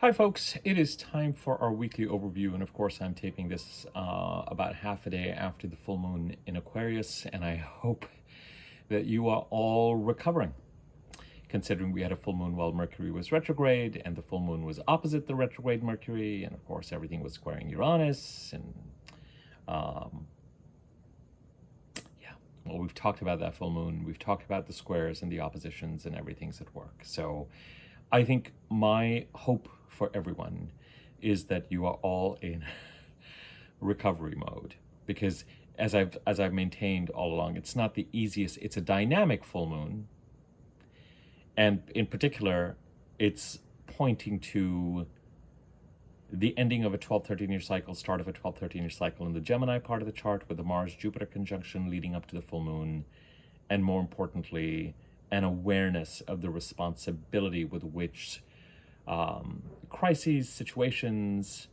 Hi folks, it is time for our weekly overview, and of course I'm taping this about half a day after the full moon in Aquarius, and I hope that you are all recovering, considering we had a full moon while Mercury was retrograde, and the full moon was opposite the retrograde Mercury, and of course everything was squaring Uranus, and yeah, well, we've talked about that full moon, we've talked about the squares and the oppositions and everything's at work. So I think my hope for everyone is that you are all in recovery mode, because as I've maintained all along, it's not the easiest. It's a dynamic full moon, and in particular it's pointing to the ending of a 12-13 year cycle, start of a 12-13 year cycle in the Gemini part of the chart, with the Mars-Jupiter conjunction leading up to the full moon, and more importantly, an awareness of the responsibility with which crises, situations,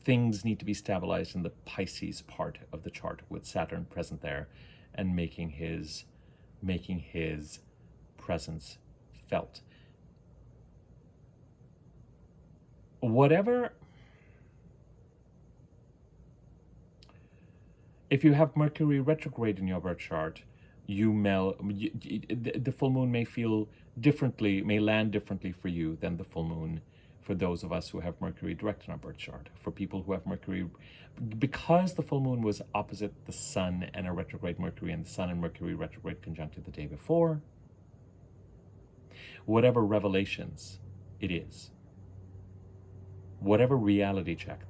things need to be stabilized in the Pisces part of the chart, with Saturn present there and making his presence felt. If you have Mercury retrograde in your birth chart, the full moon may feel differently, may land differently for you than the full moon for those of us who have Mercury direct in our birth chart. For people who have Mercury, because the full moon was opposite the Sun and a retrograde Mercury, and the Sun and Mercury retrograde conjuncted the day before, whatever revelations it is, whatever reality check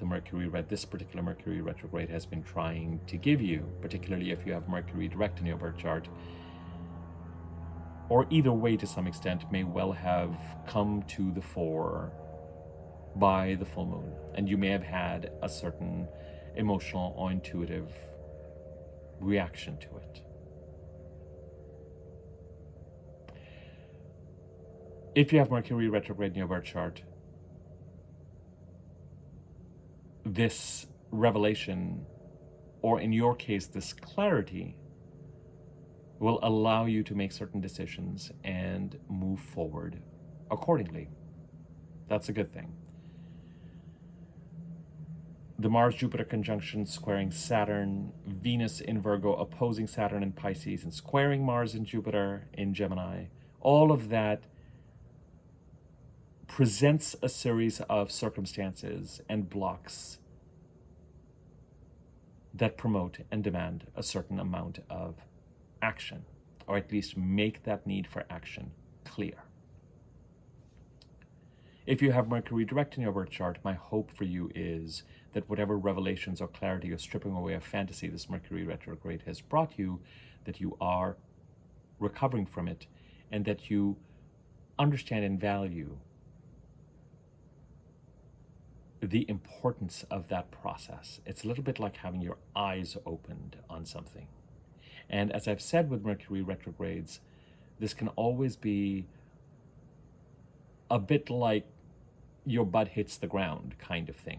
this particular Mercury retrograde has been trying to give you, particularly if you have Mercury direct in your birth chart, or either way to some extent, may well have come to the fore by the full moon, and you may have had a certain emotional or intuitive reaction to it. If you have Mercury retrograde in your birth chart, this revelation, or in your case, this clarity, will allow you to make certain decisions and move forward accordingly. That's a good thing. The Mars-Jupiter conjunction squaring Saturn, Venus in Virgo opposing Saturn in Pisces, and squaring Mars and Jupiter in Gemini, all of that presents a series of circumstances and blocks that promote and demand a certain amount of action, or at least make that need for action clear. If you have Mercury direct in your birth chart, my hope for you is that whatever revelations or clarity or stripping away of fantasy this Mercury retrograde has brought you, that you are recovering from it, and that you understand and value the importance of that process. It's a little bit like having your eyes opened on something. And as I've said with Mercury retrogrades, this can always be a bit like your butt hits the ground kind of thing.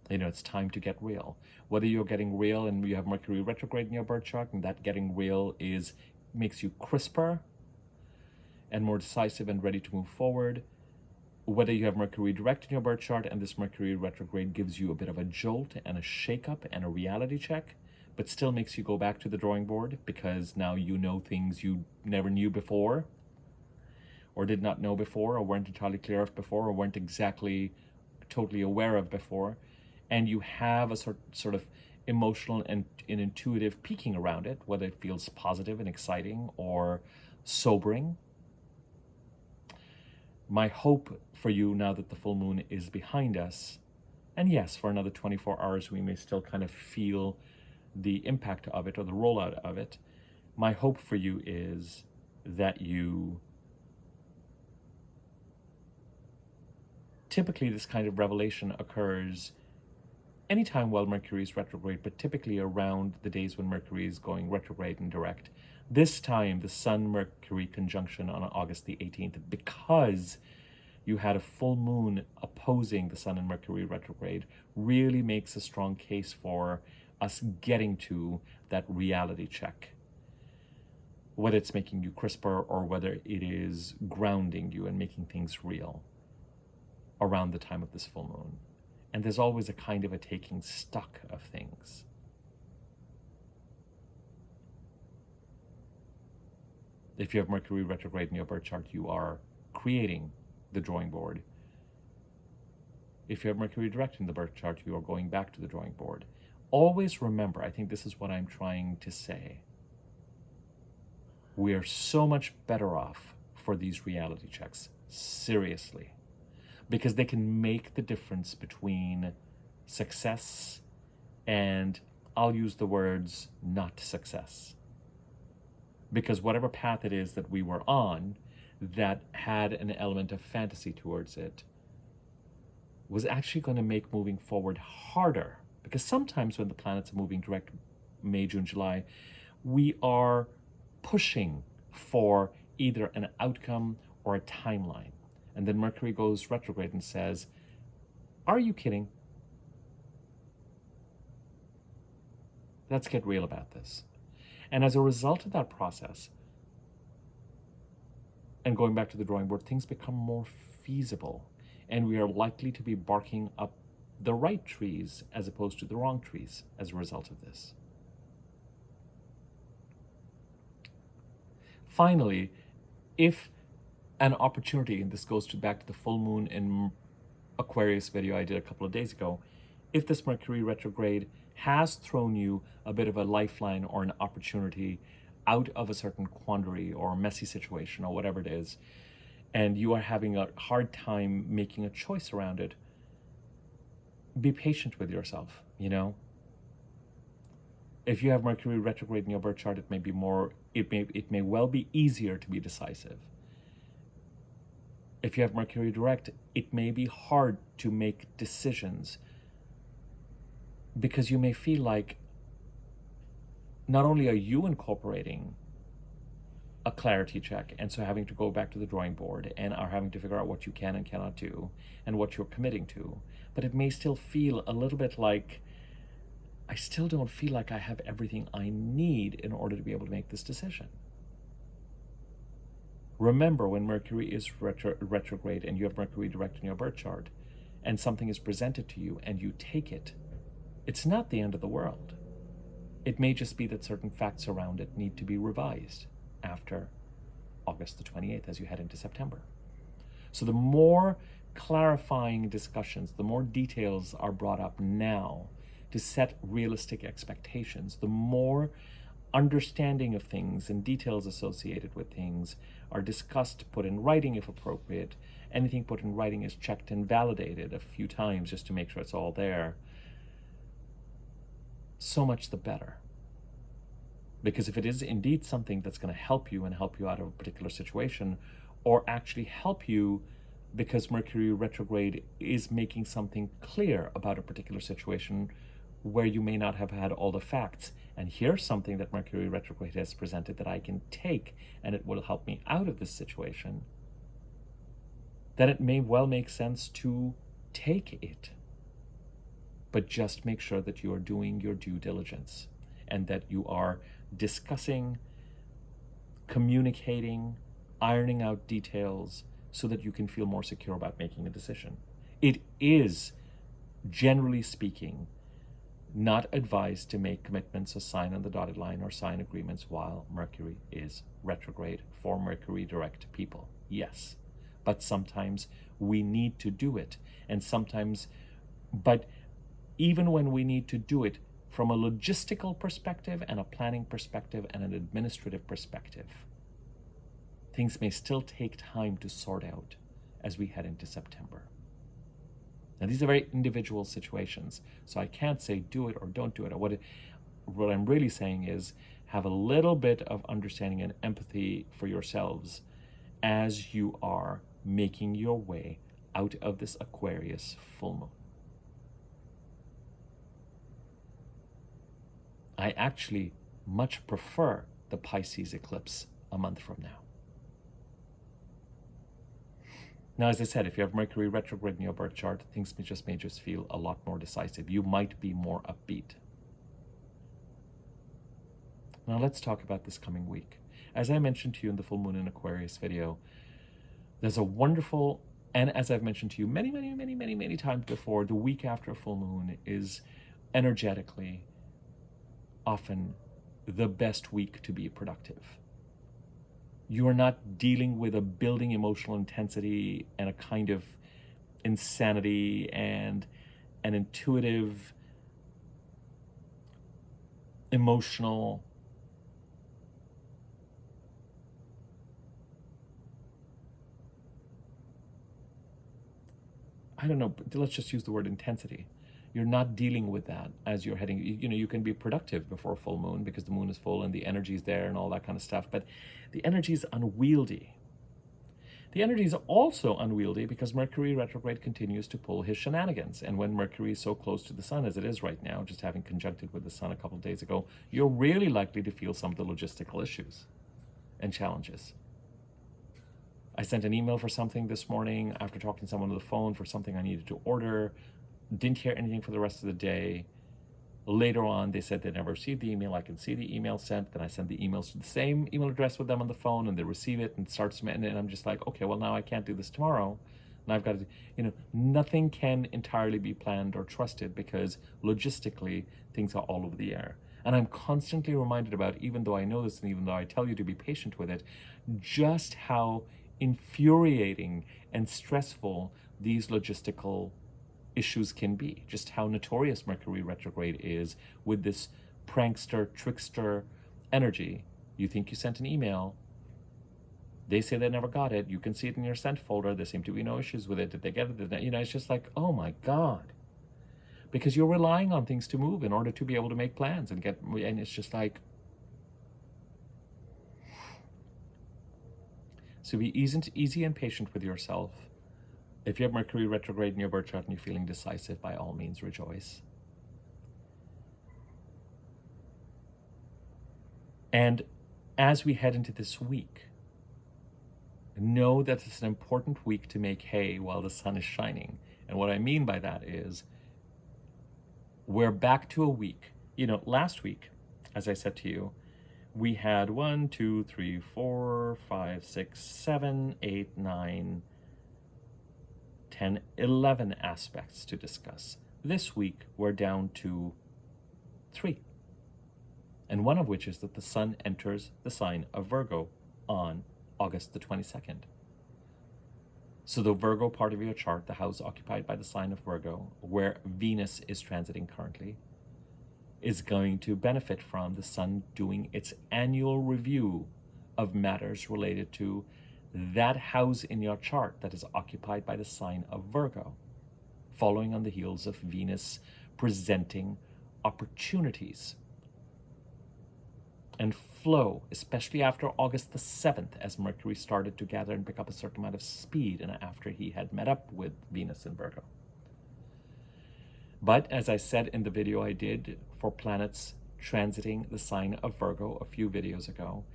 You know, it's time to get real. Whether you're getting real and you have Mercury retrograde in your birth chart, and that getting real makes you crisper and more decisive and ready to move forward, whether you have Mercury direct in your birth chart and this Mercury retrograde gives you a bit of a jolt and a shake-up and a reality check, but still makes you go back to the drawing board, because now you know things you never knew before, or did not know before, or weren't entirely clear of before, or weren't exactly totally aware of before, and you have a sort of emotional and intuitive peaking around it, whether it feels positive and exciting or sobering. My hope for you, now that the full moon is behind us, and yes, for another 24 hours we may still kind of feel the impact of it or the rollout of it, my hope for you is that typically this kind of revelation occurs anytime while Mercury is retrograde, but typically around the days when Mercury is going retrograde and direct. This time, the Sun-Mercury conjunction on August the 18th, because you had a full moon opposing the Sun and Mercury retrograde, really makes a strong case for us getting to that reality check. whether it's making you crisper or whether it is grounding you and making things real around the time of this full moon. And there's always a kind of a taking stock of things. If you have Mercury retrograde in your birth chart, you are creating the drawing board. If you have Mercury direct in the birth chart, you are going back to the drawing board. Always remember, I think this is what I'm trying to say. We are so much better off for these reality checks, seriously, because they can make the difference between success and, I'll use the words, not success. Because whatever path it is that we were on that had an element of fantasy towards it was actually going to make moving forward harder. Because sometimes when the planets are moving direct May, June, July, we are pushing for either an outcome or a timeline. And then Mercury goes retrograde and says, are you kidding? Let's get real about this. And as a result of that process, and going back to the drawing board, things become more feasible. And we are likely to be barking up the right trees as opposed to the wrong trees as a result of this. Finally, if an opportunity, and this goes back to the full moon in Aquarius video I did a couple of days ago, if this Mercury retrograde has thrown you a bit of a lifeline or an opportunity out of a certain quandary or a messy situation or whatever it is, and you are having a hard time making a choice around it, be patient with yourself, you know? If you have Mercury retrograde in your birth chart, it may well be easier to be decisive. If you have Mercury direct, it may be hard to make decisions because you may feel like not only are you incorporating a clarity check and so having to go back to the drawing board and are having to figure out what you can and cannot do and what you're committing to, but it may still feel a little bit like, I still don't feel like I have everything I need in order to be able to make this decision. Remember, when Mercury is retrograde and you have Mercury direct in your birth chart and something is presented to you and you take it, it's not the end of the world. It may just be that certain facts around it need to be revised after August the 28th as you head into September. So the more clarifying discussions, the more details are brought up now to set realistic expectations, the more understanding of things and details associated with things are discussed, put in writing if appropriate. Anything put in writing is checked and validated a few times just to make sure it's all there. So much the better. Because if it is indeed something that's going to help you and help you out of a particular situation, or actually help you because Mercury retrograde is making something clear about a particular situation where you may not have had all the facts, and here's something that Mercury retrograde has presented that I can take and it will help me out of this situation, then it may well make sense to take it. But just make sure that you are doing your due diligence and that you are discussing, communicating, ironing out details so that you can feel more secure about making a decision. It is, generally speaking, not advised to make commitments or sign on the dotted line or sign agreements while Mercury is retrograde for Mercury direct people. Yes, but sometimes we need to do it. And sometimes, but even when we need to do it from a logistical perspective and a planning perspective and an administrative perspective, things may still take time to sort out as we head into September. Now, these are very individual situations, so I can't say do it or don't do it. What I'm really saying is have a little bit of understanding and empathy for yourselves as you are making your way out of this Aquarius full moon. I actually much prefer the Pisces eclipse a month from now. Now, as I said, if you have Mercury retrograde in your birth chart, things may just feel a lot more decisive. You might be more upbeat. Now let's talk about this coming week. As I mentioned to you in the full moon in Aquarius video, there's a wonderful, and as I've mentioned to you many times before, the week after a full moon is energetically often the best week to be productive. You are not dealing with a building emotional intensity and a kind of insanity and an intuitive, emotional, I don't know, but let's just use the word intensity. You're not dealing with that as you're heading, you can be productive before full moon because the moon is full and the energy is there and all that kind of stuff, but the energy is unwieldy. The energy is also unwieldy because Mercury retrograde continues to pull his shenanigans. And when Mercury is so close to the sun as it is right now, just having conjuncted with the sun a couple of days ago, you're really likely to feel some of the logistical issues and challenges. I sent an email for something this morning after talking to someone on the phone for something I needed to order. Didn't hear anything for the rest of the day. Later on, they said they never received the email. I can see the email sent. Then I send the emails to the same email address with them on the phone, and they receive it and starts, and I'm just like, okay, well, now I can't do this tomorrow. And I've got to, nothing can entirely be planned or trusted because logistically, things are all over the air. And I'm constantly reminded about, even though I know this and even though I tell you to be patient with it, just how infuriating and stressful these logistical issues can be, just how notorious Mercury retrograde is with this prankster, trickster energy. You think you sent an email, they say they never got it, you can see it in your sent folder, there seem to be no issues with it, did they get it? It's just like, oh my God. Because you're relying on things to move in order to be able to make plans and it's just like, so be easy and patient with yourself. If you have Mercury retrograde in your birth chart and you're feeling decisive, by all means rejoice. And as we head into this week, know that it's an important week to make hay while the sun is shining. And what I mean by that is we're back to a week. Last week, as I said to you, we had 1, 2, 3, 4, 5, 6, 7, 8, 9, 10, 11 aspects to discuss. This week, we're down to 3. And one of which is that the sun enters the sign of Virgo on August the 22nd. So the Virgo part of your chart, the house occupied by the sign of Virgo, where Venus is transiting currently, is going to benefit from the sun doing its annual review of matters related to that house in your chart that is occupied by the sign of Virgo, following on the heels of Venus presenting opportunities and flow, especially after August the 7th, as Mercury started to gather and pick up a certain amount of speed, and after he had met up with Venus in Virgo. But as I said in the video I did for planets transiting the sign of Virgo a few videos ago,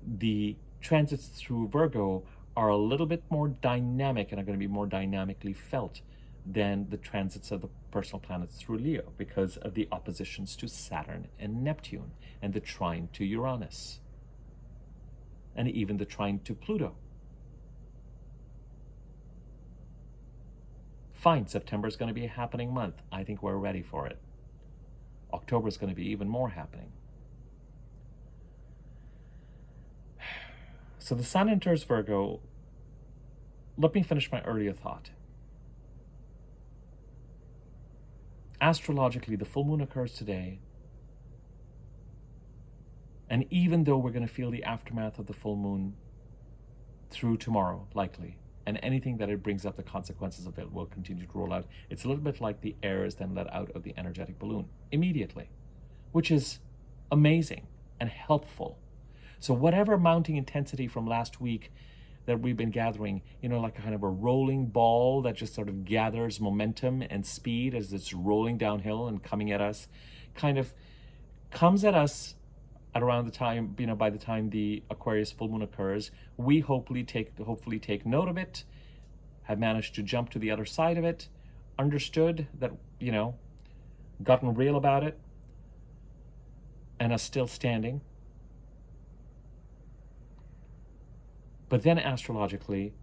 the transits through Virgo are a little bit more dynamic and are going to be more dynamically felt than the transits of the personal planets through Leo because of the oppositions to Saturn and Neptune and the trine to Uranus and even the trine to Pluto. Fine, September is going to be a happening month. I think we're ready for it. October is going to be even more happening. So the sun enters Virgo. Let me finish my earlier thought. Astrologically, the full moon occurs today. And even though we're going to feel the aftermath of the full moon through tomorrow, likely, and anything that it brings up, the consequences of it will continue to roll out. It's a little bit like the air is then let out of the energetic balloon immediately, which is amazing and helpful. So whatever mounting intensity from last week that we've been gathering, like a kind of a rolling ball that just sort of gathers momentum and speed as it's rolling downhill and coming at us, kind of comes at us at around the time, by the time the Aquarius full moon occurs. We hopefully take note of it, have managed to jump to the other side of it, understood that, gotten real about it, and are still standing. But then astrologically,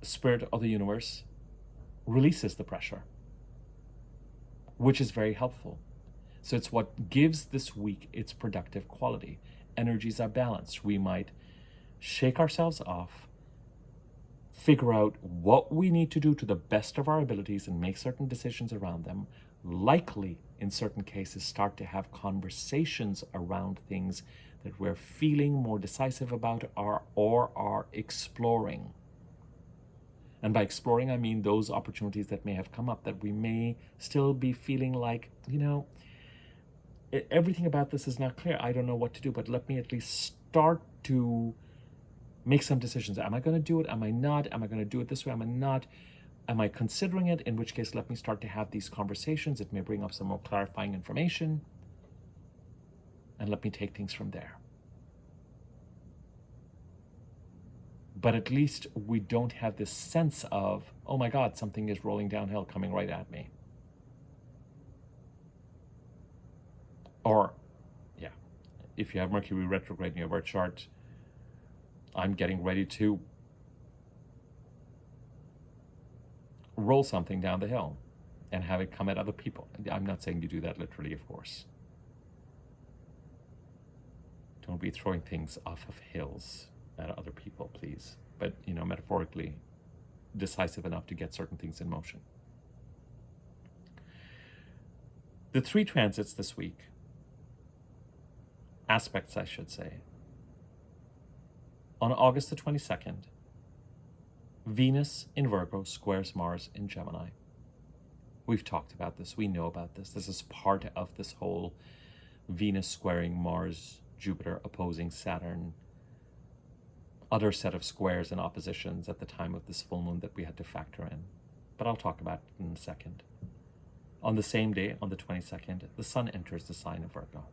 the spirit of the universe releases the pressure, which is very helpful. So it's what gives this week its productive quality. Energies are balanced. We might shake ourselves off, figure out what we need to do to the best of our abilities and make certain decisions around them. Likely, in certain cases, start to have conversations around things that we're feeling more decisive about or are exploring. And by exploring, I mean those opportunities that may have come up that we may still be feeling like, everything about this is not clear. I don't know what to do, but let me at least start to make some decisions. Am I going to do it? Am I not? Am I going to do it this way? Am I not? Am I considering it? In which case, let me start to have these conversations. It may bring up some more clarifying information. And let me take things from there. But at least we don't have this sense of, oh my God, something is rolling downhill coming right at me. Or, yeah, if you have Mercury retrograde in your birth chart, I'm getting ready to roll something down the hill and have it come at other people. I'm not saying you do that literally, of course. Don't be throwing things off of hills at other people, please. But, metaphorically, decisive enough to get certain things in motion. The 3 transits this week, aspects I should say. On August the 22nd, Venus in Virgo squares Mars in Gemini. We've talked about this. We know about this. This is part of this whole Venus squaring Mars, Jupiter opposing Saturn, other set of squares and oppositions at the time of this full moon that we had to factor in. But I'll talk about it in a second. On the same day, on the 22nd, the sun enters the sign of Virgo,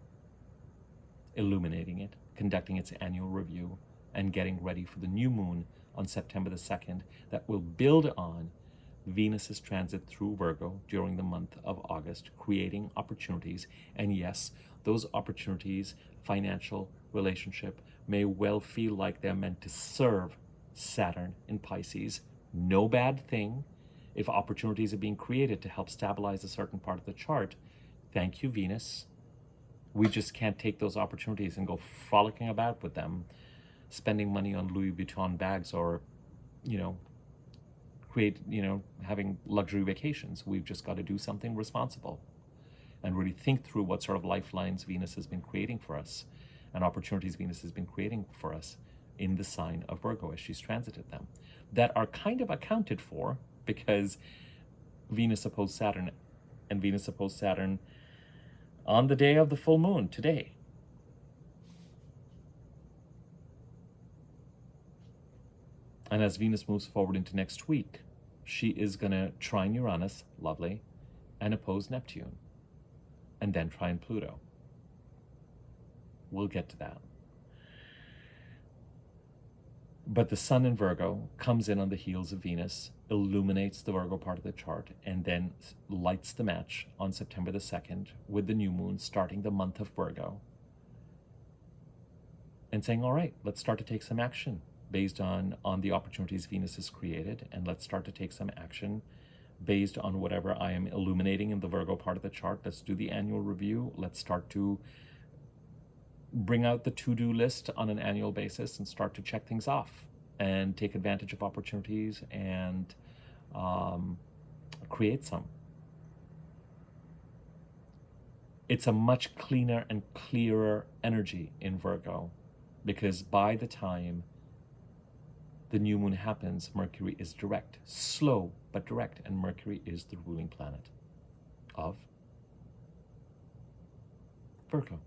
illuminating it, conducting its annual review, and getting ready for the new moon on September the 2nd that will build on Venus's transit through Virgo during the month of August, creating opportunities. And yes, those opportunities, financial, relationship, may well feel like they're meant to serve Saturn in Pisces. No bad thing. If opportunities are being created to help stabilize a certain part of the chart, thank you, Venus. We just can't take those opportunities and go frolicking about with them, spending money on Louis Vuitton bags or, having luxury vacations. We've just got to do something responsible and really think through what sort of lifelines Venus has been creating for us and opportunities Venus has been creating for us in the sign of Virgo as she's transited them, that are kind of accounted for because Venus opposed Saturn, and Venus opposed Saturn on the day of the full moon, today. And as Venus moves forward into next week, she is going to trine Uranus, lovely, and oppose Neptune, and then trine Pluto. We'll get to that. But the sun in Virgo comes in on the heels of Venus, illuminates the Virgo part of the chart, and then lights the match on September the 2nd with the new moon starting the month of Virgo and saying, all right, let's start to take some action based on the opportunities Venus has created, and let's start to take some action based on whatever I am illuminating in the Virgo part of the chart. Let's do the annual review. Let's start to bring out the to-do list on an annual basis and start to check things off and take advantage of opportunities and create some. It's a much cleaner and clearer energy in Virgo because by the time the new moon happens, Mercury is direct, slow but direct, and Mercury is the ruling planet of Virgo.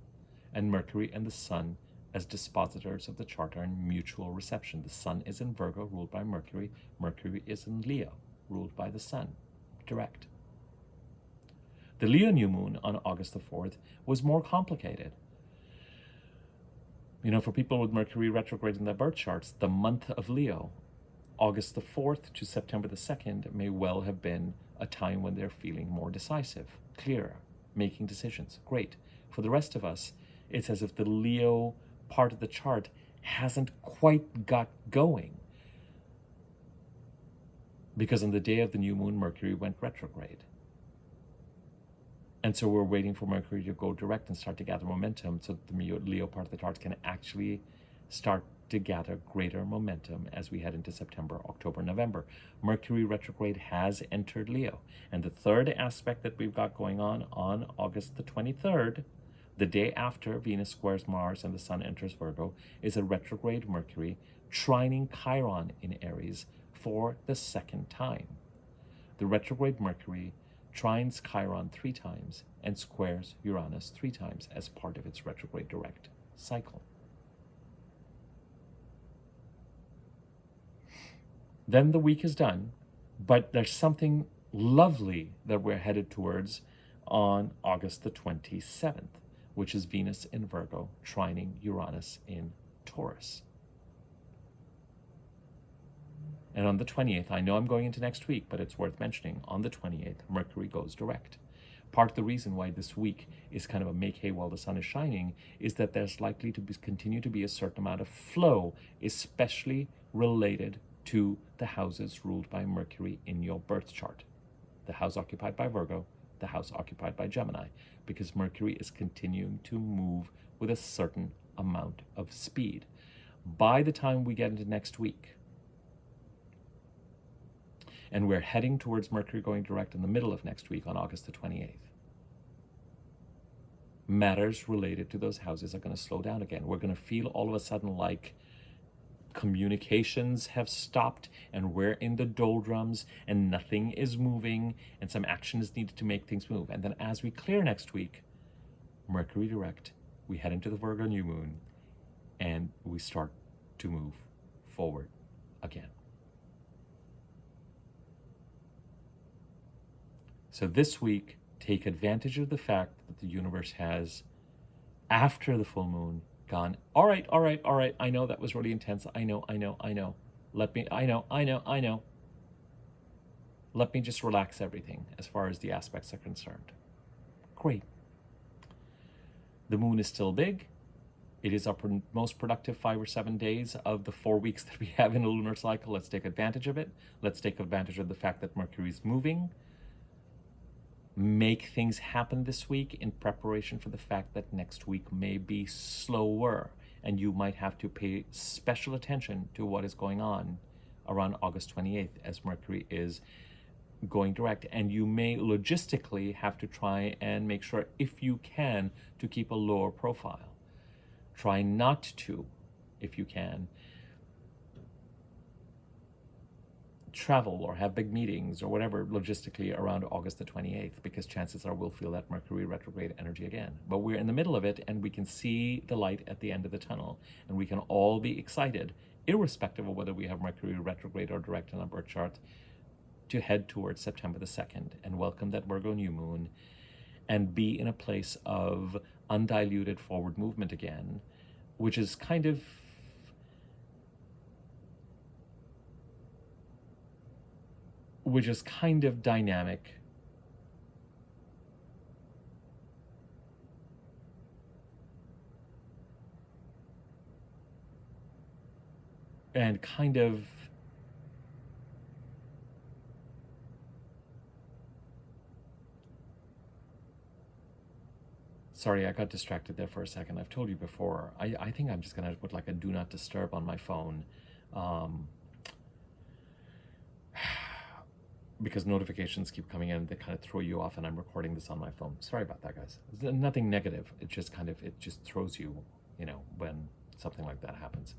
And Mercury and the Sun as dispositors of the chart are in mutual reception. The Sun is in Virgo, ruled by Mercury. Mercury is in Leo, ruled by the Sun, direct. The Leo new moon on August the 4th was more complicated. For people with Mercury retrograde in their birth charts, the month of Leo, August the 4th to September the 2nd, may well have been a time when they're feeling more decisive, clearer, making decisions. Great. For the rest of us, it's as if the Leo part of the chart hasn't quite got going. Because on the day of the new moon, Mercury went retrograde. And so we're waiting for Mercury to go direct and start to gather momentum so that the Leo part of the chart can actually start to gather greater momentum as we head into September, October, November. Mercury retrograde has entered Leo. And the third aspect that we've got going on August the 23rd, the day after Venus squares Mars and the Sun enters Virgo, is a retrograde Mercury trining Chiron in Aries for the second time. The retrograde Mercury trines Chiron 3 times and squares Uranus 3 times as part of its retrograde direct cycle. Then the week is done, but there's something lovely that we're headed towards on August the 27th, which is Venus in Virgo trining Uranus in Taurus. And on the 28th, I know I'm going into next week, but it's worth mentioning, on the 28th, Mercury goes direct. Part of the reason why this week is kind of a make hay while the sun is shining is that there's likely to continue to be a certain amount of flow, especially related to the houses ruled by Mercury in your birth chart. The house occupied by Virgo, the house occupied by Gemini, because Mercury is continuing to move with a certain amount of speed. By the time we get into next week, and we're heading towards Mercury going direct in the middle of next week on August the 28th, matters related to those houses are going to slow down again. We're going to feel all of a sudden like communications have stopped and we're in the doldrums and nothing is moving and some action is needed to make things move. And then as we clear next week, Mercury direct, we head into the Virgo new moon and we start to move forward again. So this week, take advantage of the fact that the universe has, after the full moon, gone, all right, I know that was really intense. I know. Let me just relax everything as far as the aspects are concerned. Great. The moon is still big. It is our most productive 5 or 7 days of the 4 weeks that we have in a lunar cycle. Let's take advantage of it. Let's take advantage of the fact that Mercury is moving. Make things happen this week in preparation for the fact that next week may be slower and you might have to pay special attention to what is going on around August 28th as Mercury is going direct. And you may logistically have to try and make sure, if you can, to keep a lower profile. Try not to, if you can, travel or have big meetings or whatever logistically around August the 28th, because chances are we'll feel that Mercury retrograde energy again. But we're in the middle of it and we can see the light at the end of the tunnel and we can all be excited, irrespective of whether we have Mercury retrograde or direct in our birth chart, to head towards September the 2nd and welcome that Virgo new moon and be in a place of undiluted forward movement again, which is kind of dynamic. And kind of sorry, I got distracted there for a second. I've told you before, I think I'm just gonna put like a do not disturb on my phone. Because notifications keep coming in, they kind of throw you off, and I'm recording this on my phone. Sorry about that, guys. It's nothing negative. It just it just throws you, when something like that happens.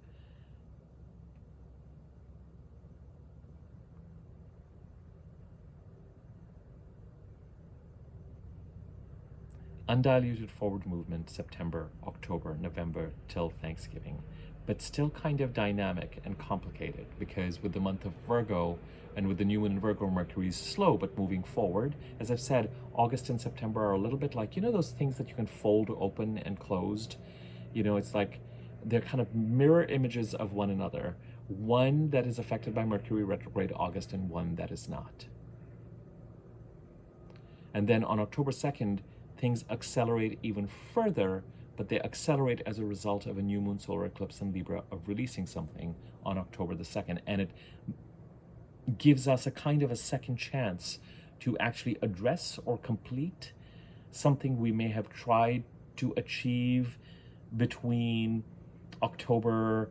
Undiluted forward movement, September, October, November, till Thanksgiving, but still kind of dynamic and complicated, because with the month of Virgo and with the new moon in Virgo, Mercury is slow but moving forward. As I've said, August and September are a little bit like, those things that you can fold open and closed? It's like they're kind of mirror images of one another. One that is affected by Mercury retrograde August and one that is not. And then on October 2nd, things accelerate even further but they accelerate as a result of a new moon solar eclipse in Libra of releasing something on October the 2nd. And it gives us a kind of a second chance to actually address or complete something we may have tried to achieve between October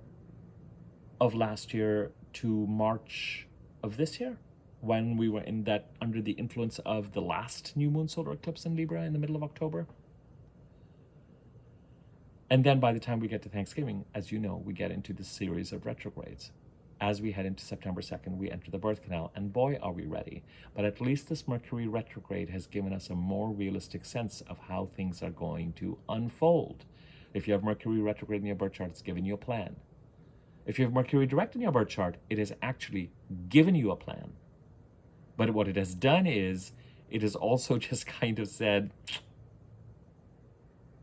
of last year to March of this year, when we were in that under the influence of the last new moon solar eclipse in Libra in the middle of October. And then by the time we get to Thanksgiving, as you know, we get into this series of retrogrades. As we head into September 2nd, we enter the birth canal, and boy, are we ready. But at least this Mercury retrograde has given us a more realistic sense of how things are going to unfold. If you have Mercury retrograde in your birth chart, it's given you a plan. If you have Mercury direct in your birth chart, it has actually given you a plan. But what it has done is, it has also just kind of said,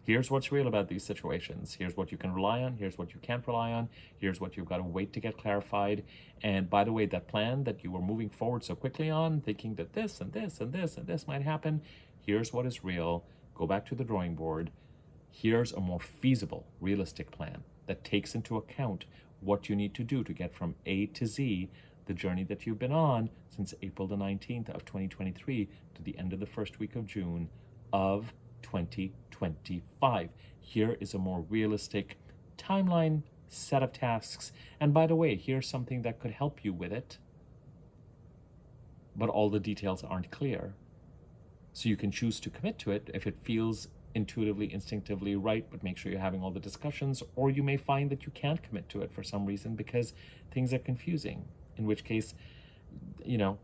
here's what's real about these situations. Here's what you can rely on. Here's what you can't rely on. Here's what you've got to wait to get clarified. And by the way, that plan that you were moving forward so quickly on, thinking that this and this and this and this might happen, here's what is real. Go back to the drawing board. Here's a more feasible, realistic plan that takes into account what you need to do to get from A to Z, the journey that you've been on since April the 19th of 2023 to the end of the first week of June of 2025. Here is a more realistic timeline, set of tasks. And by the way, here's something that could help you with it, but all the details aren't clear. So you can choose to commit to it if it feels intuitively, instinctively right, but make sure you're having all the discussions, or you may find that you can't commit to it for some reason because things are confusing, in which case, you know,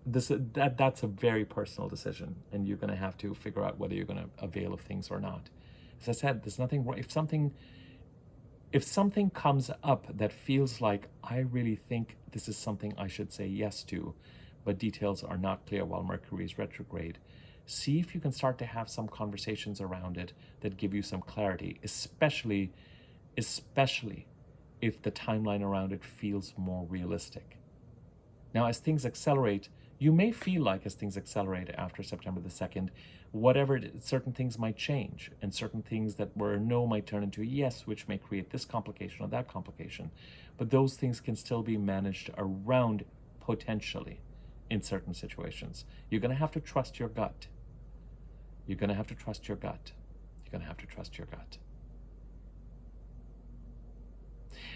that's a very personal decision, and you're going to have to figure out whether you're going to avail of things or not. As I said, there's nothing wrong. If something comes up that feels like, I really think this is something I should say yes to, but details are not clear while Mercury is retrograde, see if you can start to have some conversations around it that give you some clarity, especially if the timeline around it feels more realistic. Now, as things accelerate, you may feel like as things accelerate after September the 2nd, certain things might change, and certain things that were a no might turn into a yes, which may create this complication or that complication. But those things can still be managed around potentially in certain situations. You're going to have to trust your gut. You're going to have to trust your gut. You're going to have to trust your gut.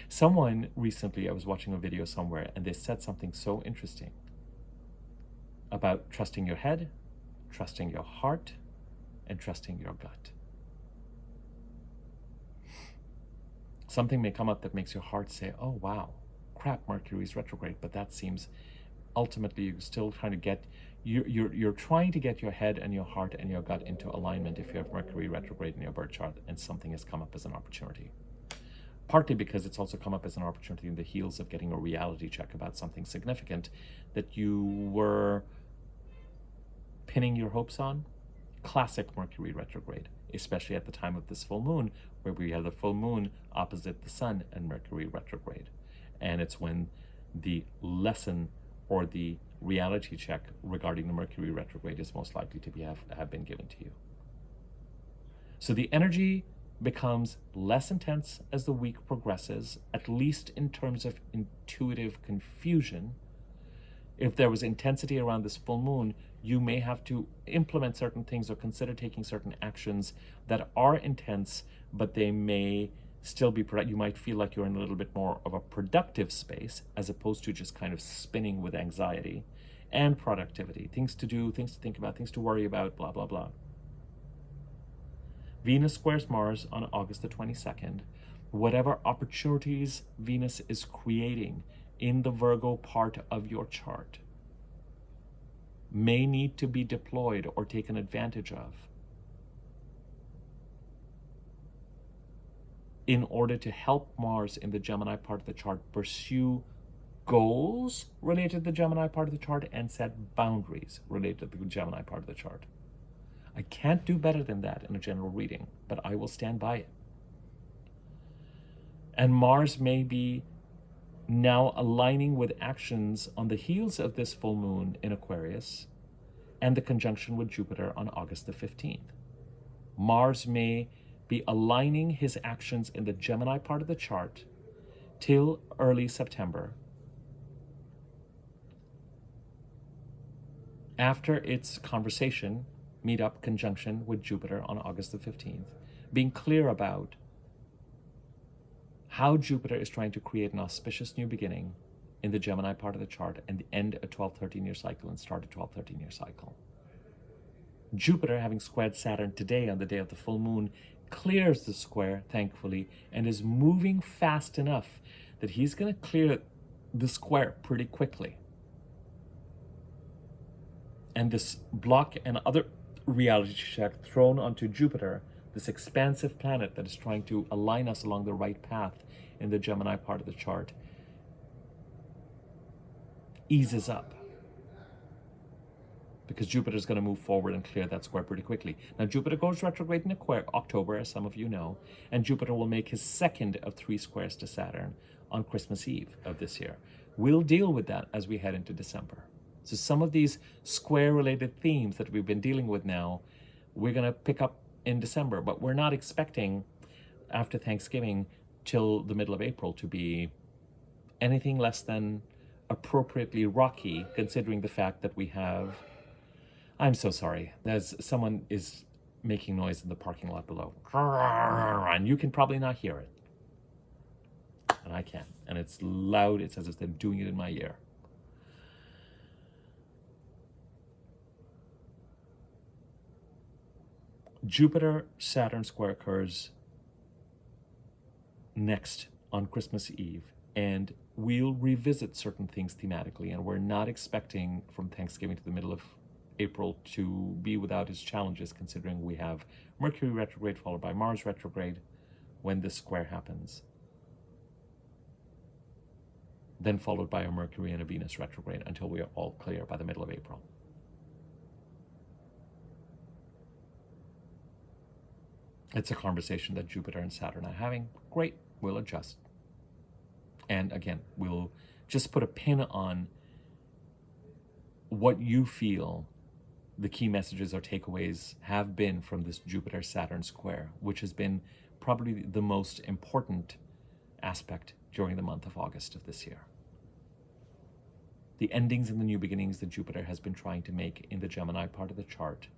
Someone recently, I was watching a video somewhere, and they said something so interesting about trusting your head, trusting your heart, and trusting your gut. Something may come up that makes your heart say, oh wow, crap, Mercury's retrograde, but that seems, ultimately you're still trying to get, you're trying to get your head and your heart and your gut into alignment if you have Mercury retrograde in your birth chart and something has come up as an opportunity. Partly because it's also come up as an opportunity in the heels of getting a reality check about something significant that you were pinning your hopes on. Classic Mercury retrograde, especially at the time of this full moon, where we have the full moon opposite the sun and Mercury retrograde. And it's when the lesson or the reality check regarding the Mercury retrograde is most likely to have been given to you. So the energy becomes less intense as the week progresses, at least in terms of intuitive confusion. If there was intensity around this full moon, you may have to implement certain things or consider taking certain actions that are intense, but they may still be productive. You might feel like you're in a little bit more of a productive space as opposed to just kind of spinning with anxiety and productivity. Things to do, things to think about, things to worry about, blah, blah, blah. Venus squares Mars on August the 22nd. Whatever opportunities Venus is creating in the Virgo part of your chart may need to be deployed or taken advantage of in order to help Mars in the Gemini part of the chart pursue goals related to the Gemini part of the chart and set boundaries related to the Gemini part of the chart. I can't do better than that in a general reading, but I will stand by it. And Mars may be now aligning with actions on the heels of this full moon in Aquarius and the conjunction with Jupiter on August the 15th. Mars may be aligning his actions in the Gemini part of the chart till early September. After its conversation, meet up conjunction with Jupiter on August the 15th, being clear about how Jupiter is trying to create an auspicious new beginning in the Gemini part of the chart and end a 12-13-year cycle and start a 12-13-year cycle. Jupiter, having squared Saturn today on the day of the full moon, clears the square, thankfully, and is moving fast enough that he's going to clear the square pretty quickly. And this block and other reality check thrown onto Jupiter, this expansive planet that is trying to align us along the right path in the Gemini part of the chart, eases up. Because Jupiter is going to move forward and clear that square pretty quickly. Now, Jupiter goes retrograde in October, as some of you know, and Jupiter will make his second of 3 squares to Saturn on Christmas Eve of this year. We'll deal with that as we head into December. So some of these square-related themes that we've been dealing with now, we're going to pick up in December, but we're not expecting after Thanksgiving till the middle of April to be anything less than appropriately rocky, considering the fact that we have... I'm so sorry. There's someone is making noise in the parking lot below. And you can probably not hear it. And I can. And it's loud. It's as if they're doing it in my ear. Jupiter-Saturn square occurs next on Christmas Eve. And we'll revisit certain things thematically. And we're not expecting from Thanksgiving to the middle of April to be without its challenges, considering we have Mercury retrograde followed by Mars retrograde when this square happens, then followed by a Mercury and a Venus retrograde until we are all clear by the middle of April. It's a conversation that Jupiter and Saturn are having. Great, we'll adjust. And again, we'll just put a pin on what you feel the key messages or takeaways have been from this Jupiter-Saturn square, which has been probably the most important aspect during the month of August of this year. The endings and the new beginnings that Jupiter has been trying to make in the Gemini part of the chart,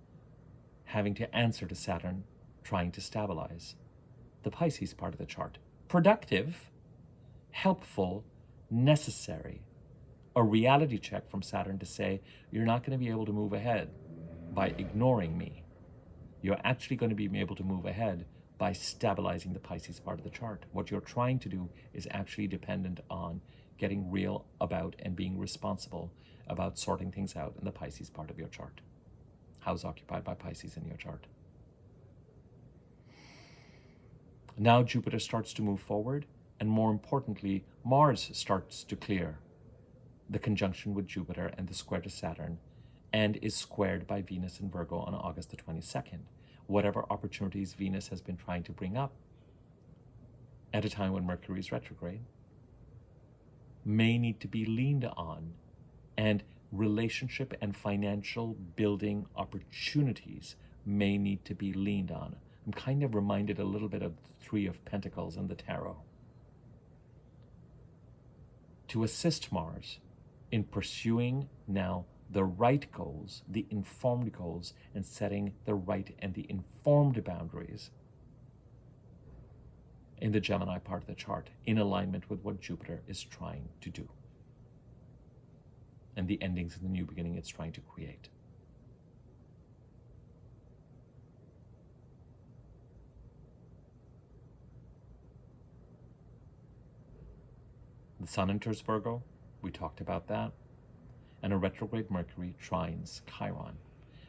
having to answer to Saturn, trying to stabilize the Pisces part of the chart. Productive, helpful, necessary. A reality check from Saturn to say, you're not going to be able to move ahead by ignoring me. You're actually going to be able to move ahead by stabilizing the Pisces part of the chart. What you're trying to do is actually dependent on getting real about and being responsible about sorting things out in the Pisces part of your chart. House occupied by Pisces in your chart. Now Jupiter starts to move forward, and more importantly, Mars starts to clear the conjunction with Jupiter and the square to Saturn, and is squared by Venus in Virgo on August the 22nd. Whatever opportunities Venus has been trying to bring up at a time when Mercury is retrograde may need to be leaned on, and relationship and financial building opportunities may need to be leaned on. I'm kind of reminded a little bit of the Three of Pentacles in the Tarot. To assist Mars in pursuing now the right goals, the informed goals, and setting the right and the informed boundaries in the Gemini part of the chart, in alignment with what Jupiter is trying to do and the endings and the new beginning it's trying to create. The Sun enters Virgo. We talked about that. And a retrograde Mercury trines Chiron.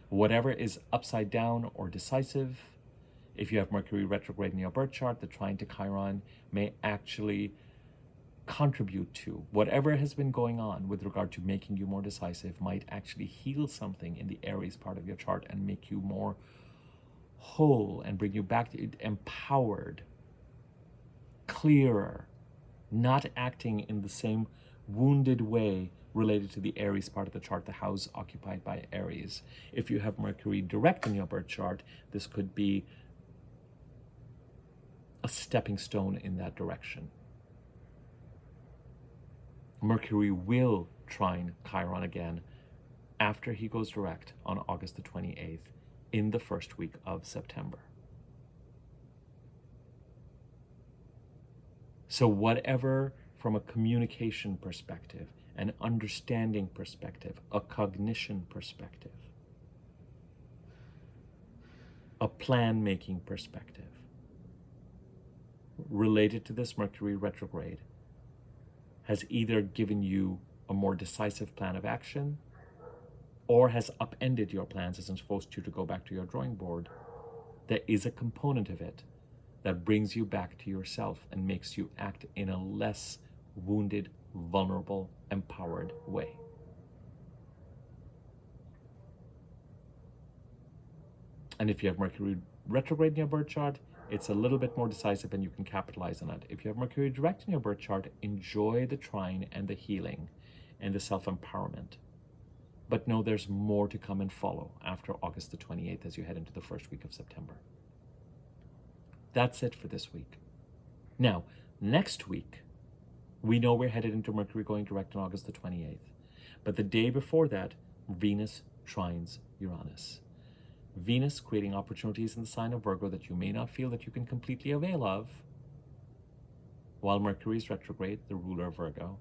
Whatever is upside down or decisive, if you have Mercury retrograde in your birth chart, the trine to Chiron may actually contribute to whatever has been going on with regard to making you more decisive, might actually heal something in the Aries part of your chart and make you more whole and bring you back to it empowered, clearer, not acting in the same wounded way related to the Aries part of the chart, the house occupied by Aries. If you have Mercury direct in your birth chart, this could be a stepping stone in that direction. Mercury will trine Chiron again after he goes direct on August the 28th in the first week of September. So whatever, from a communication perspective, an understanding perspective, a cognition perspective, a plan-making perspective, related to this Mercury retrograde, has either given you a more decisive plan of action or has upended your plans and forced you to go back to your drawing board. There is a component of it that brings you back to yourself and makes you act in a less wounded, vulnerable, empowered way. And if you have Mercury retrograde in your birth chart, it's a little bit more decisive and you can capitalize on it. If you have Mercury direct in your birth chart, enjoy the trine and the healing and the self-empowerment. But know there's more to come and follow after August the 28th as you head into the first week of September. That's it for this week. Now, next week, we know we're headed into Mercury going direct on August the 28th. But the day before that, Venus trines Uranus. Venus creating opportunities in the sign of Virgo that you may not feel that you can completely avail of, while Mercury is retrograde, the ruler of Virgo.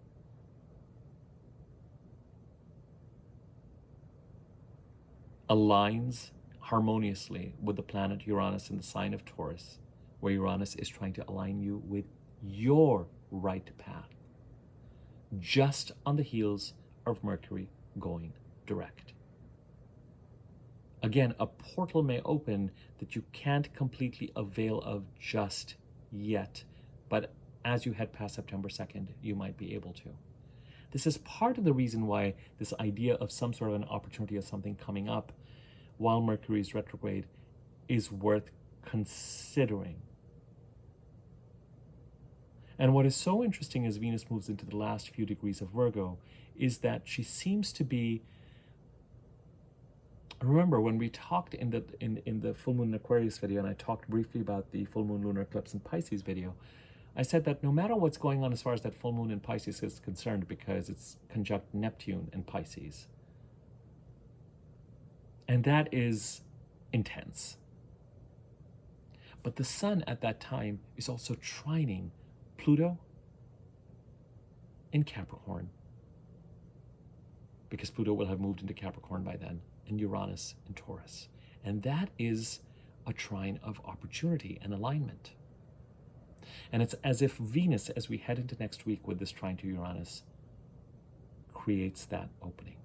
Aligns harmoniously with the planet Uranus in the sign of Taurus, where Uranus is trying to align you with your right path, just on the heels of Mercury going direct. Again, a portal may open that you can't completely avail of just yet, but as you head past September 2nd, you might be able to. This is part of the reason why this idea of some sort of an opportunity of something coming up while Mercury is retrograde is worth considering. And what is so interesting as Venus moves into the last few degrees of Virgo is that she seems to be, remember when we talked in the full moon in Aquarius video, and I talked briefly about the full moon lunar eclipse in Pisces video, I said that no matter what's going on as far as that full moon in Pisces is concerned, because it's conjunct Neptune in Pisces, and that is intense. But the sun at that time is also trining Pluto in Capricorn, because Pluto will have moved into Capricorn by then, and Uranus in Taurus. And that is a trine of opportunity and alignment. And it's as if Venus, as we head into next week with this trine to Uranus, creates that opening.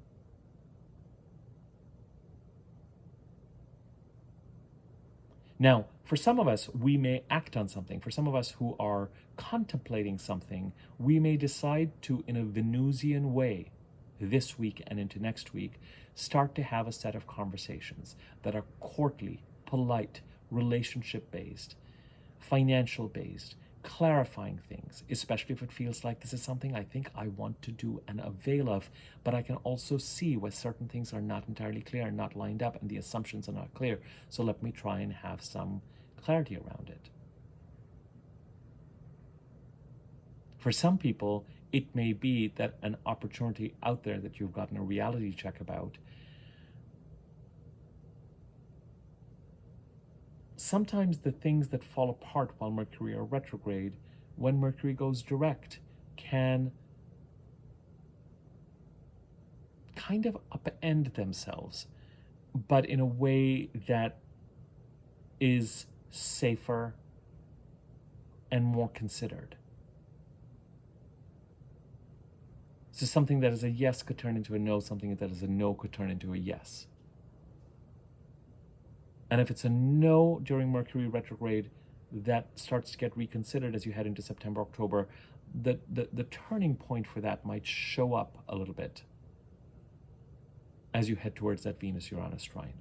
Now, for some of us, we may act on something. For some of us who are contemplating something, we may decide to, in a Venusian way, this week and into next week, start to have a set of conversations that are courtly, polite, relationship-based, financial-based, clarifying things, especially if it feels like this is something I think I want to do and avail of, but I can also see where certain things are not entirely clear and not lined up and the assumptions are not clear. So let me try and have some clarity around it. For some people, it may be that an opportunity out there that you've gotten a reality check about, sometimes the things that fall apart while Mercury are retrograde, when Mercury goes direct, can kind of upend themselves, but in a way that is safer and more considered. So something that is a yes could turn into a no, something that is a no could turn into a yes. And if it's a no during Mercury retrograde, that starts to get reconsidered as you head into September, October. The turning point for that might show up a little bit as you head towards that Venus-Uranus trine.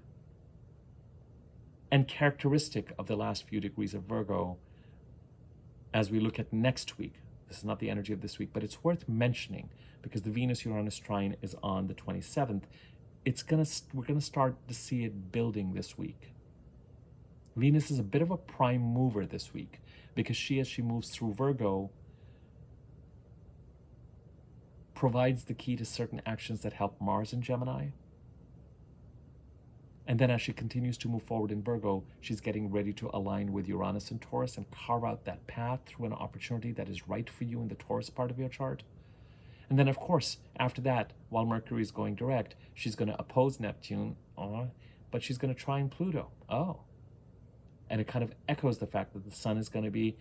And characteristic of the last few degrees of Virgo, as we look at next week, This is not the energy of this week, but it's worth mentioning because the Venus-Uranus trine is on the 27th. We're gonna start to see it building this week. Venus is a bit of a prime mover this week because as she moves through Virgo, provides the key to certain actions that help Mars in Gemini. And then as she continues to move forward in Virgo, she's getting ready to align with Uranus and Taurus and carve out that path through an opportunity that is right for you in the Taurus part of your chart. And then, of course, after that, while Mercury is going direct, she's going to oppose Neptune, but she's going to trine Pluto. And it kind of echoes the fact that the sun is going to be,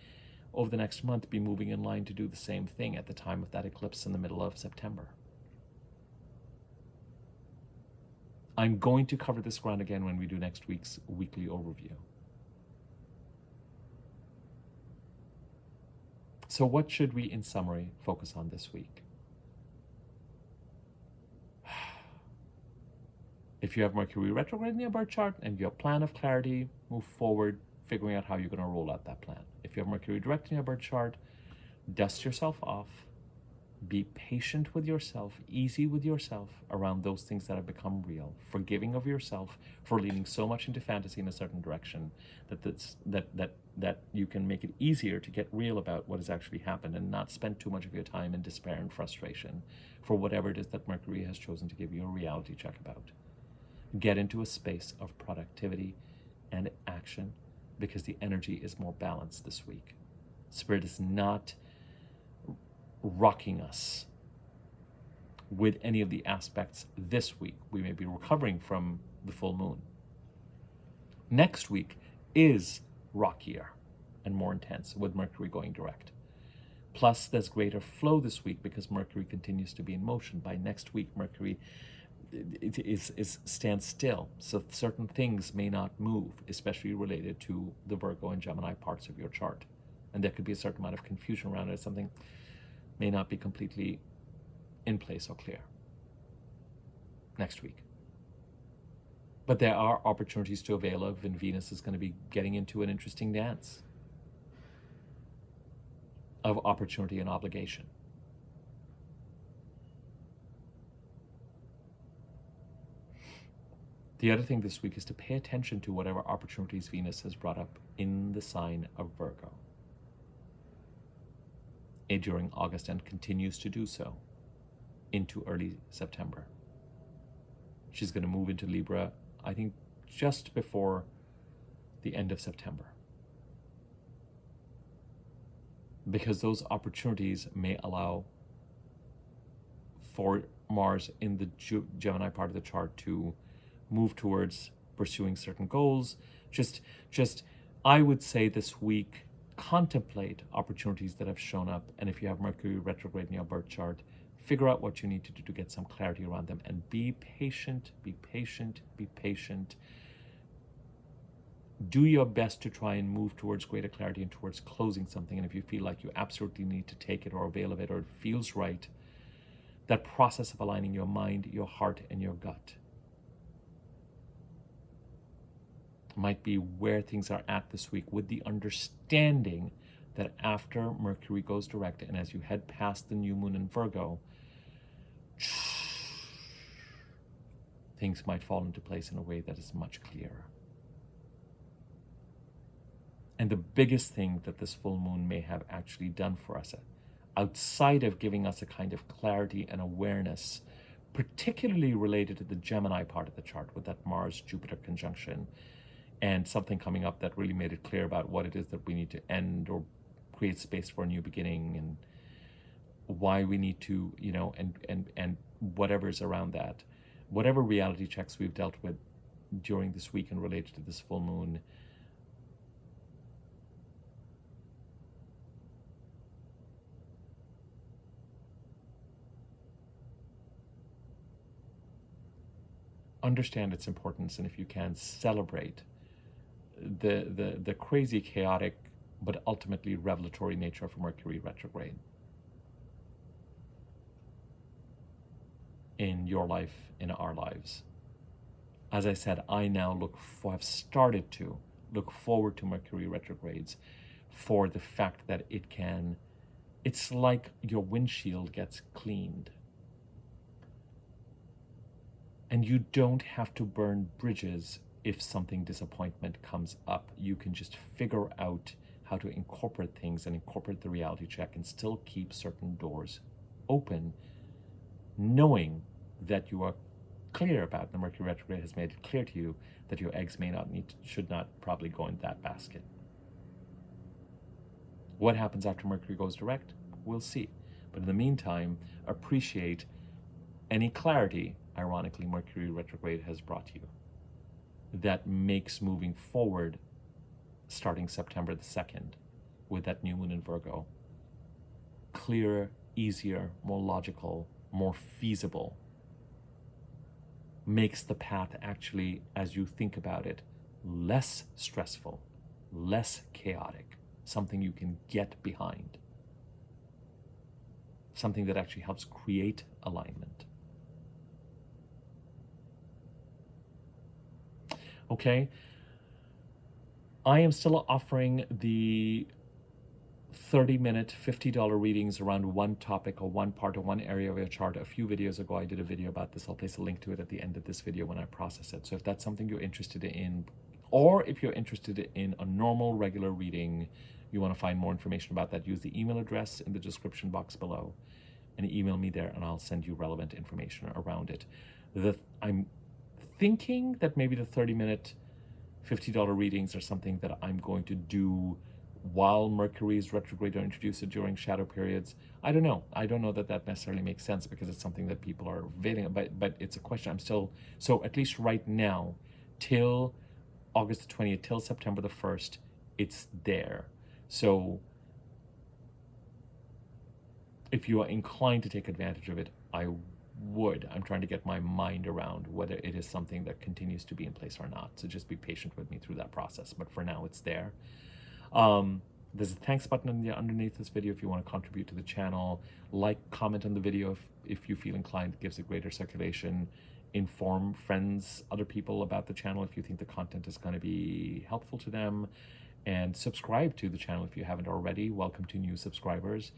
over the next month, be moving in line to do the same thing at the time of that eclipse in the middle of September. I'm going to cover this ground again when we do next week's weekly overview. So what should we, in summary, focus on this week? If you have Mercury retrograde in your birth chart and you have a plan of clarity, move forward, figuring out how you're going to roll out that plan. If you have Mercury direct in your birth chart, dust yourself off, be patient with yourself, easy with yourself around those things that have become real, forgiving of yourself for leaning so much into fantasy in a certain direction that you can make it easier to get real about what has actually happened and not spend too much of your time in despair and frustration for whatever it is that Mercury has chosen to give you a reality check about. Get into a space of productivity and action because the energy is more balanced this week. Spirit is not rocking us with any of the aspects this week. We may be recovering from the full moon. Next week is rockier and more intense with Mercury going direct. Plus, there's greater flow this week because Mercury continues to be in motion. By next week, Mercury stands still, so certain things may not move, especially related to the Virgo and Gemini parts of your chart. And there could be a certain amount of confusion around it. Something may not be completely in place or clear next week. But there are opportunities to avail of, and Venus is going to be getting into an interesting dance of opportunity and obligation. The other thing this week is to pay attention to whatever opportunities Venus has brought up in the sign of Virgo during August and continues to do so into early September. She's going to move into Libra, I think, just before the end of September. Because those opportunities may allow for Mars in the Gemini part of the chart to move towards pursuing certain goals. Just I would say this week, contemplate opportunities that have shown up, and if you have Mercury retrograde in your birth chart, figure out what you need to do to get some clarity around them, and be patient, be patient, be patient. Do your best to try and move towards greater clarity and towards closing something, and if you feel like you absolutely need to take it or avail of it, or it feels right, that process of aligning your mind, your heart, and your gut might be where things are at this week, with the understanding that after Mercury goes direct and as you head past the new moon in Virgo, things might fall into place in a way that is much clearer. And the biggest thing that this full moon may have actually done for us, outside of giving us a kind of clarity and awareness, particularly related to the Gemini part of the chart with that Mars-Jupiter conjunction, and something coming up that really made it clear about what it is that we need to end or create space for a new beginning, and why we need to, and whatever's around that. Whatever reality checks we've dealt with during this week and related to this full moon, understand its importance, and if you can, celebrate the crazy, chaotic, but ultimately revelatory nature of Mercury retrograde in your life, in our lives. As I said, I now have started to look forward to Mercury retrogrades for the fact that it can It's like your windshield gets cleaned. And you don't have to burn bridges if something disappointment comes up. You can just figure out how to incorporate things and incorporate the reality check and still keep certain doors open, knowing that you are clear about the Mercury retrograde has made it clear to you that your eggs should not probably go in that basket. What happens after Mercury goes direct? We'll see. But in the meantime, appreciate any clarity, ironically, Mercury retrograde has brought you that makes moving forward, starting September the 2nd, with that new moon in Virgo, clearer, easier, more logical, more feasible. Makes the path actually, as you think about it, less stressful, less chaotic, something you can get behind, something that actually helps create alignment. Okay, I am still offering the 30-minute, $50 readings around one topic or one part or one area of your chart. A few videos ago, I did a video about this. I'll place a link to it at the end of this video when I process it. So if that's something you're interested in, or if you're interested in a normal, regular reading, you want to find more information about that, use the email address in the description box below and email me there, and I'll send you relevant information around it. I'm thinking that maybe the 30-minute, $50 readings are something that I'm going to do while Mercury is retrograde or introduce it during shadow periods. I don't know. I don't know that that necessarily makes sense because it's something that people are veiling, but it's a question I'm still, so at least right now, till August the 20th, till September the 1st, it's there. So if you are inclined to take advantage of it, I would. I'm trying to get my mind around whether it is something that continues to be in place or not. So just be patient with me through that process. But for now, it's there. There's a thanks button underneath this video if you want to contribute to the channel. Like, comment on the video if you feel inclined. It gives it greater circulation. Inform friends, other people about the channel if you think the content is going to be helpful to them. And subscribe to the channel if you haven't already. Welcome to new subscribers.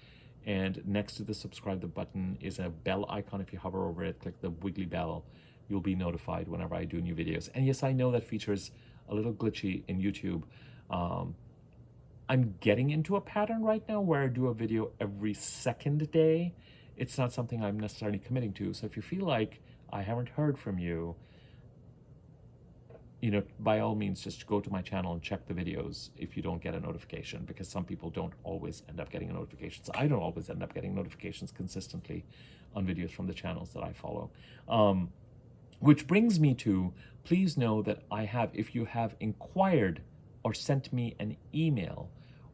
And next to the subscribe button is a bell icon. If you hover over it, click the wiggly bell, you'll be notified whenever I do new videos. And yes, I know that feature is a little glitchy in YouTube. I'm getting into a pattern right now where I do a video every second day. It's not something I'm necessarily committing to. So if you feel like I haven't heard from you, you know, by all means, just go to my channel and check the videos if you don't get a notification, because some people don't always end up getting a notification. So I don't always end up getting notifications consistently on videos from the channels that I follow. Which brings me to, please know that I have, if you have inquired or sent me an email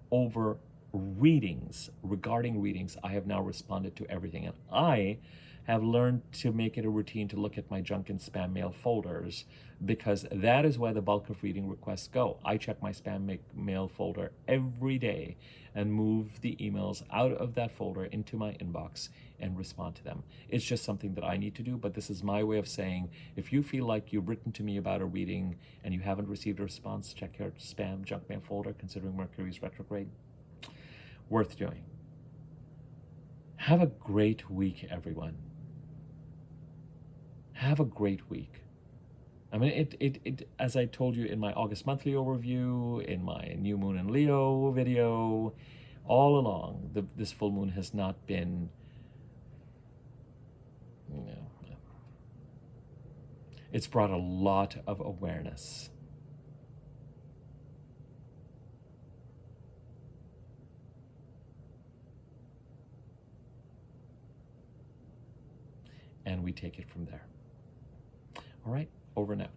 over readings, regarding readings, I have now responded to everything. And I have learned to make it a routine to look at my junk and spam mail folders, because that is where the bulk of reading requests go. I check my spam mail folder every day and move the emails out of that folder into my inbox and respond to them. It's just something that I need to do, but this is my way of saying, if you feel like you've written to me about a reading and you haven't received a response, check your spam junk mail folder, considering Mercury's retrograde. Worth doing. Have a great week, everyone. Have a great week. I mean, it as I told you in my August monthly overview, in my new moon in Leo video, all along, this full moon has not been, you know, it's brought a lot of awareness. And we take it from there. All right, over and out.